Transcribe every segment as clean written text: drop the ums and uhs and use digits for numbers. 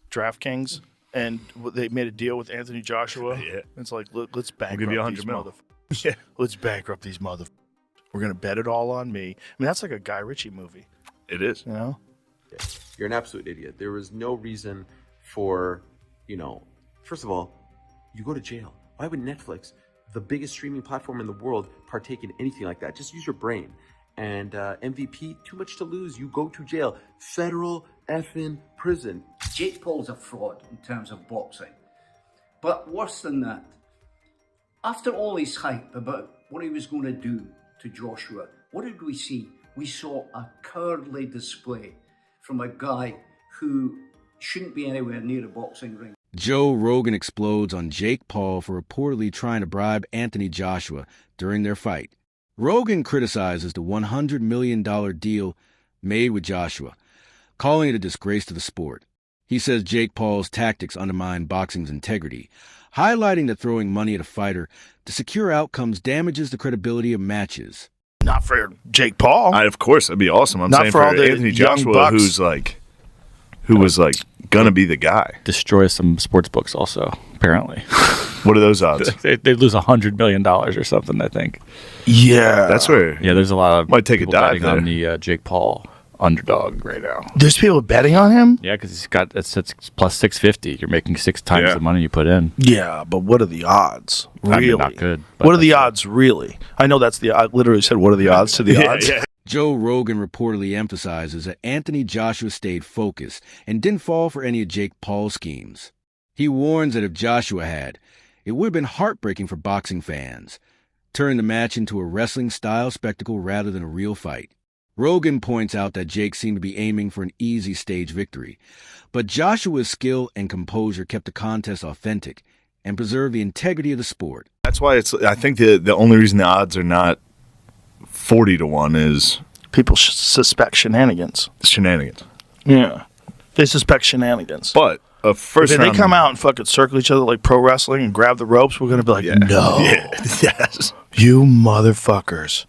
DraftKings, and they made a deal with Anthony Joshua. Yeah. It's like, let's bankrupt give you these 100 mil. motherfuckers. Yeah. Let's bankrupt these motherfuckers. We're going to bet it all on me. I mean, that's like a Guy Ritchie movie, It is. you know? You're an absolute idiot. There was no reason for, first of all, you go to jail. Why would Netflix, the biggest streaming platform in the world, partake in anything like that? Just use your brain. And MVP, too much to lose. You go to jail. Federal effing prison. Jake Paul's a fraud in terms of boxing. But worse than that, after all his hype about what he was going to do to Joshua, what did we see? We saw a cowardly display from a guy who shouldn't be anywhere near a boxing ring. Joe Rogan explodes on Jake Paul for reportedly trying to bribe Anthony Joshua during their fight. Rogan criticizes the $100 million deal made with Joshua, calling it a disgrace to the sport. He says Jake Paul's tactics undermine boxing's integrity, highlighting that throwing money at a fighter to secure outcomes damages the credibility of matches. Not for Jake Paul. Of course, that'd be awesome. I'm Not saying for all the Anthony young Joshua, bucks. who was gonna be the guy. Destroy some sports books also, apparently. What are those odds? they lose $100 million or something, I think. Yeah. That's where. Yeah, there's a lot of Might take a people dive betting on the Jake Paul underdog right now. There's people betting on him? Yeah, because he's got it's plus 650. You're making 6 times the money you put in. Yeah, but what are the odds? Really? I mean, not good. What are the odds, really? I know I literally said, what are the odds to the odds? Yeah. Joe Rogan reportedly emphasizes that Anthony Joshua stayed focused and didn't fall for any of Jake Paul's schemes. He warns that if Joshua had, it would have been heartbreaking for boxing fans, turning the match into a wrestling-style spectacle rather than a real fight. Rogan points out that Jake seemed to be aiming for an easy stage victory, but Joshua's skill and composure kept the contest authentic and preserved the integrity of the sport. That's why I think the only reason the odds are not 40-1 is People suspect shenanigans. shenanigans. Yeah. They suspect shenanigans. But a first If round, they come out and fucking circle each other like pro wrestling and grab the ropes, we're going to be like, no. Yeah. Yes. You motherfuckers.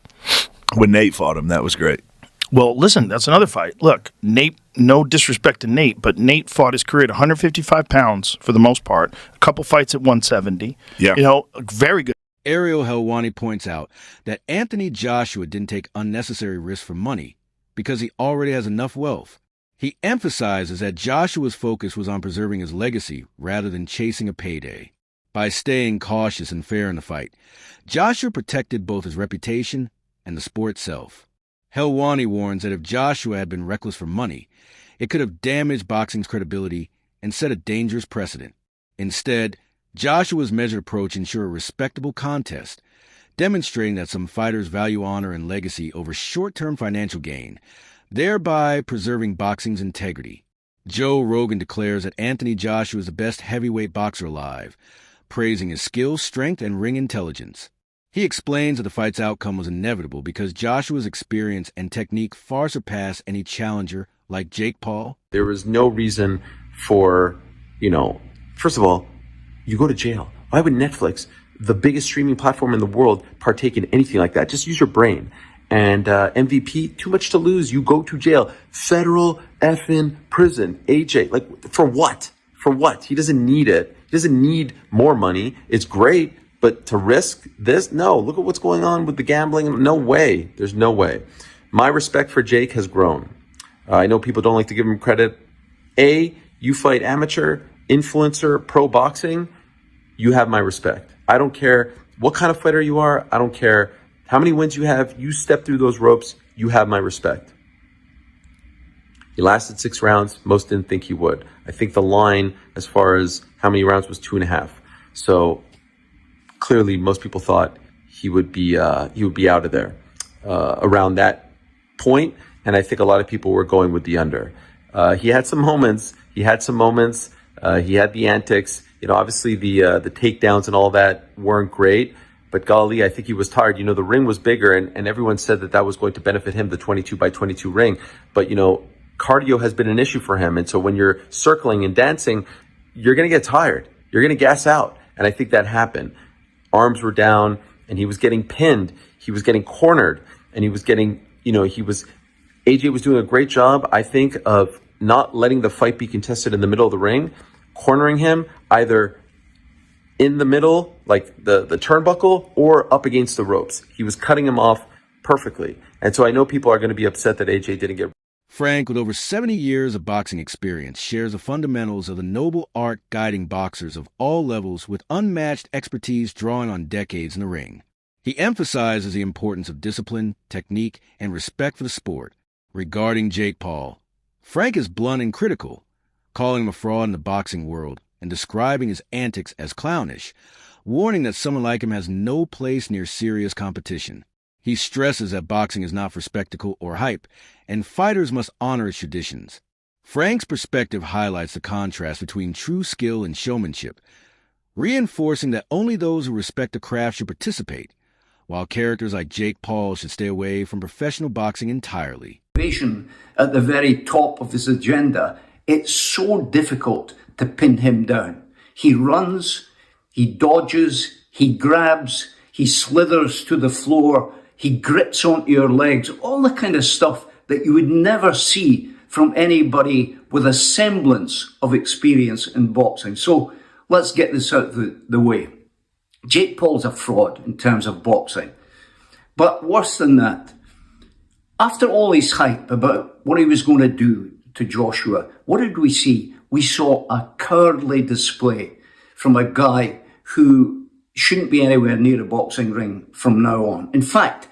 When Nate fought him, that was great. Well, listen, that's another fight. Look, Nate, no disrespect to Nate, but Nate fought his career at 155 pounds for the most part. A couple fights at 170. Yeah. Very good. Ariel Helwani points out that Anthony Joshua didn't take unnecessary risks for money because he already has enough wealth. He emphasizes that Joshua's focus was on preserving his legacy rather than chasing a payday. By staying cautious and fair in the fight, Joshua protected both his reputation and the sport itself. Helwani warns that if Joshua had been reckless for money, it could have damaged boxing's credibility and set a dangerous precedent. Instead, Joshua's measured approach ensured a respectable contest, demonstrating that some fighters value honor and legacy over short-term financial gain, thereby preserving boxing's integrity. Joe Rogan declares that Anthony Joshua is the best heavyweight boxer alive, praising his skill, strength, and ring intelligence. He explains that the fight's outcome was inevitable because Joshua's experience and technique far surpassed any challenger like Jake Paul. There was no reason for, first of all, you go to jail. Why would Netflix, the biggest streaming platform in the world, partake in anything like that? Just use your brain. And MVP, too much to lose. You go to jail. Federal effing prison. AJ, for what? For what? He doesn't need it. He doesn't need more money. It's great, but to risk this? No. Look at what's going on with the gambling. No way. There's no way. My respect for Jake has grown. I know people don't like to give him credit. You fight amateur, influencer, pro boxing. You have my respect. I don't care what kind of fighter you are. I don't care how many wins you have. You step through those ropes. You have my respect. He lasted 6 rounds. Most didn't think he would. I think the line as far as how many rounds was 2.5. So clearly most people thought he would be out of there around that point. And I think a lot of people were going with the under. He had some moments. He had the antics. Obviously the takedowns and all that weren't great, but golly, I think he was tired. The ring was bigger and everyone said that was going to benefit him, the 22 by 22 ring. But, cardio has been an issue for him. And so when you're circling and dancing, you're going to get tired. You're going to gas out. And I think that happened. Arms were down and he was getting pinned. He was getting cornered and he was getting, AJ was doing a great job, I think, of not letting the fight be contested in the middle of the ring, cornering him either in the middle, like the turnbuckle, or up against the ropes. He was cutting him off perfectly. And so I know people are going to be upset that AJ didn't get. Frank, with over 70 years of boxing experience, shares the fundamentals of the noble art guiding boxers of all levels with unmatched expertise drawing on decades in the ring. He emphasizes the importance of discipline, technique, and respect for the sport. Regarding Jake Paul, Frank is blunt and critical, calling him a fraud in the boxing world and describing his antics as clownish, warning that someone like him has no place near serious competition. He stresses that boxing is not for spectacle or hype, and fighters must honor its traditions. Frank's perspective highlights the contrast between true skill and showmanship, reinforcing that only those who respect the craft should participate, while characters like Jake Paul should stay away from professional boxing entirely. At the very top of his agenda, it's so difficult to pin him down. He runs, he dodges, he grabs, he slithers to the floor, he grips onto your legs, all the kind of stuff that you would never see from anybody with a semblance of experience in boxing. So let's get this out of the way. Jake Paul's a fraud in terms of boxing. But worse than that, after all his hype about what he was going to do to Joshua, what did we see? We saw a cowardly display from a guy who shouldn't be anywhere near a boxing ring from now on. In fact,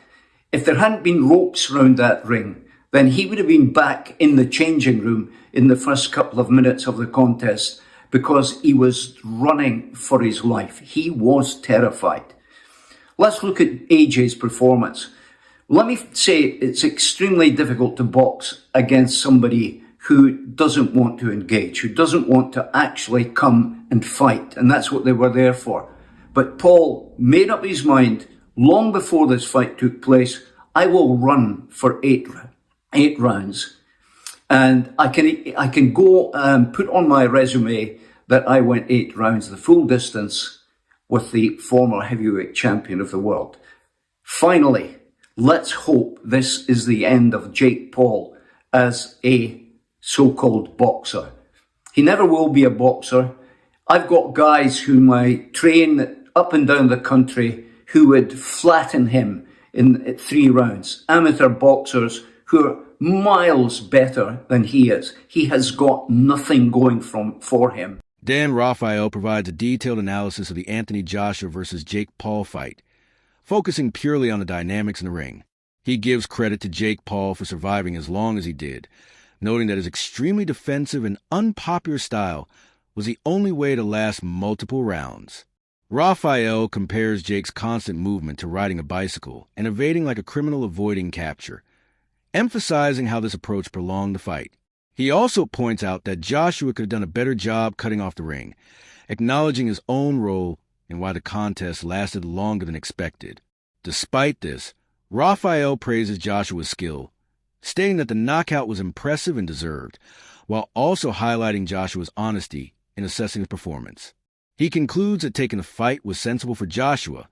if there hadn't been ropes around that ring, then he would have been back in the changing room in the first couple of minutes of the contest because he was running for his life. He was terrified. Let's look at AJ's performance. Let me say it's extremely difficult to box against somebody who doesn't want to engage, who doesn't want to actually come and fight, and that's what they were there for. But Paul made up his mind long before this fight took place. I will run for eight rounds, and I can go and put on my resume that I went 8 rounds, the full distance, with the former heavyweight champion of the world. Finally, let's hope this is the end of Jake Paul as a so-called boxer. He never will be a boxer. I've got guys whom I train up and down the country who would flatten him in 3 rounds. Amateur boxers who are miles better than he is. He has got nothing going for him. Dan Raphael provides a detailed analysis of the Anthony Joshua versus Jake Paul fight, focusing purely on the dynamics in the ring. He gives credit to Jake Paul for surviving as long as he did, noting that his extremely defensive and unpopular style was the only way to last multiple rounds. Raphael compares Jake's constant movement to riding a bicycle and evading like a criminal avoiding capture, emphasizing how this approach prolonged the fight. He also points out that Joshua could have done a better job cutting off the ring, acknowledging his own role and why the contest lasted longer than expected. Despite this, Raphael praises Joshua's skill, stating that the knockout was impressive and deserved, while also highlighting Joshua's honesty in assessing his performance. He concludes that taking the fight was sensible for Joshua,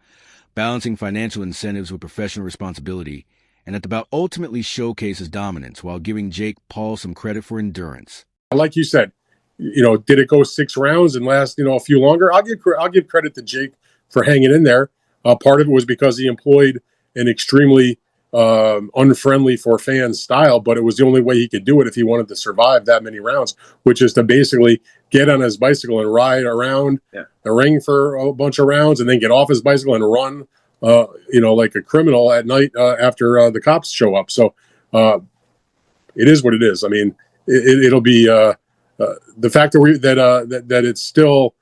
balancing financial incentives with professional responsibility, and that the bout ultimately showcased his dominance while giving Jake Paul some credit for endurance. Like you said, did it go 6 rounds and last, a few longer? I'll give credit to Jake for hanging in there. Part of it was because he employed an extremely unfriendly for fans style, but it was the only way he could do it if he wanted to survive that many rounds, which is to basically get on his bicycle and ride around the ring for a bunch of rounds and then get off his bicycle and run, like a criminal at night after the cops show up. So it is what it is. I mean, it'll be the fact that it still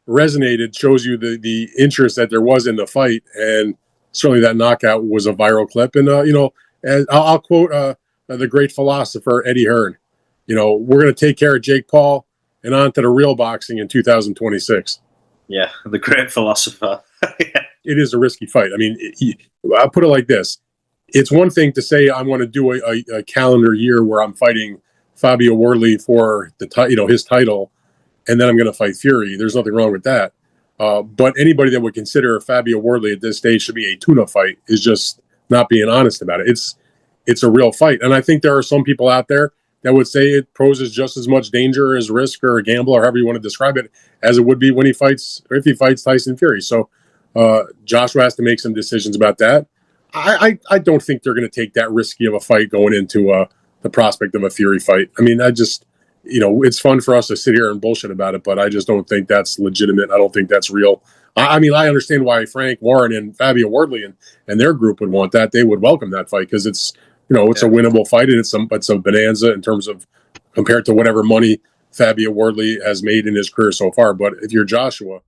resonated shows you the interest that there was in the fight, and certainly that knockout was a viral clip. And as I'll quote the great philosopher Eddie Hearn, we're going to take care of Jake Paul and on to the real boxing in 2026. Yeah, the great philosopher. It is a risky fight. I mean, I'll put it like this. It's one thing to say I want to do a calendar year where I'm fighting Fabio Wardley for his title, and then I'm going to fight Fury. There's nothing wrong with that. But anybody that would consider Fabio Wardley at this stage should be a tuna fight is just not being honest about it. It's a real fight. And I think there are some people out there that would say it poses just as much danger as risk or a gamble or however you want to describe it as it would be when he fights or if he fights Tyson Fury. So Joshua has to make some decisions about that. I don't think they're going to take that risky of a fight going into the prospect of a Fury fight. I mean, it's fun for us to sit here and bullshit about it, but I just don't think that's legitimate. I don't think that's real. I mean, I understand why Frank Warren and Fabio Wardley and their group would want that. They would welcome that fight because it's a winnable fight and it's a bonanza in terms of compared to whatever money Fabio Wardley has made in his career so far. But if you're Joshua,